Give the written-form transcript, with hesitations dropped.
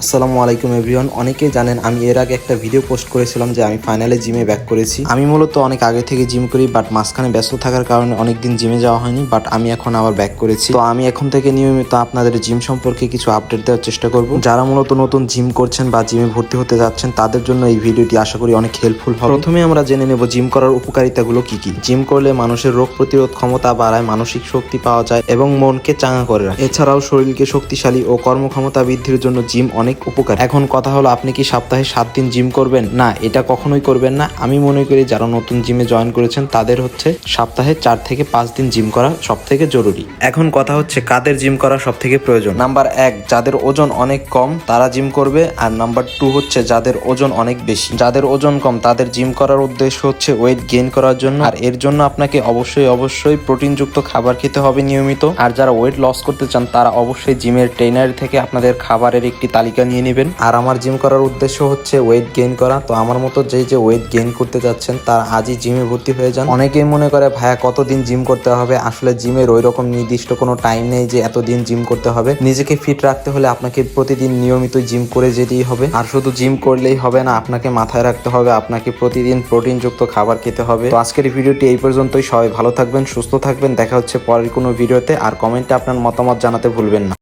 আসসালামু আলাইকুম এভরিওয়ান। অনেকেই জানেন আমি এর আগে একটা ভিডিও পোস্ট করেছিলাম যে আমি ফাইনালি জিমে ব্যাক করেছি। আমি মূলত অনেক আগে থেকে জিম করি, বাট মাঝখানে ব্যস্ত থাকার কারণে অনেকদিন জিমে যাওয়া হয়নি, বাট আমি এখন আবার ব্যাক করেছি। তো আমি এখন থেকে নিয়মিত আপনাদের জিম সম্পর্কে কিছু আপডেট দেওয়ার চেষ্টা করব। যারা মূলত নতুন জিম করছেন বা জিমে ভর্তি হতে যাচ্ছেন তাদের জন্য এই ভিডিওটি আশা করি অনেক হেল্পফুল হবে। প্রথমে আমরা জেনে নেব জিম করার উপকারিতাগুলো কি কি। জিম করলে মানুষের রোগ প্রতিরোধ ক্ষমতা বাড়ায়, মানসিক শক্তি পাওয়া যায় এবং মনকে চাঙ্গা করে রাখে। এছাড়াও শরীরকে শক্তিশালী ও কর্মক্ষমতা বৃদ্ধির জন্য জিম অনেক উপকার। এখন কথা হলো, আপনি কি সপ্তাহে 7 দিন জিম করবেন? না, এটা কখনোই করবেন না। আমি মনে করি যারা নতুন জিমে জয়েন করেছেন তাদের হচ্ছে সপ্তাহে 4 থেকে 5 দিন জিম করা সব থেকে জরুরি। এখন কথা হচ্ছে কাদের জিম করা সব থেকে প্রয়োজন। নাম্বার 1, যাদের ওজন অনেক কম তারা জিম করবে। আর নাম্বার 2 হচ্ছে যাদের ওজন অনেক বেশি। যাদের ওজন কম তাদের জিম করার উদ্দেশ্য হচ্ছে ওয়েট গেইন করার জন্য, আর এর জন্য আপনাকে অবশ্যই প্রোটিনযুক্ত খাবার খেতে হবে নিয়মিত। আর যারা ওয়েট লস করতে চান তারা অবশ্যই জিমের ট্রেনার থেকে আপনাদের খাবারের একটি তালিকা নিয়ে নেবেন। আর আমার জিম করার উদ্দেশ্য হচ্ছে ওয়েট গেইন করা। তো আমার মতো যে ওয়েট গেইন করতে যাচ্ছেন তারা আজই জিমে ভর্তি হয়ে যান। অনেকেই মনে করে ভাইয়া কতদিন জিম করতে হবে? আসলে জিমের ওই রকম নির্দিষ্ট কোনো টাইম নেই যে এতদিন জিম করতে হবে। নিজেকে ফিট রাখতে হলে আপনাকে প্রতিদিন নিয়মিত জিম করে যেতেই হবে। আর শুধু জিম করলেই হবে না, আপনাকে মাথায় রাখতে হবে আপনাকে প্রতিদিন প্রোটিনযুক্ত খাবার খেতে হবে। তো আজকের ভিডিওটি এই পর্যন্তই। সবাই ভালো থাকবেন, সুস্থ থাকবেন। দেখা হচ্ছে পরের কোনো ভিডিওতে। আর কমেন্টে আপনার মতামত জানাতে ভুলবেন না।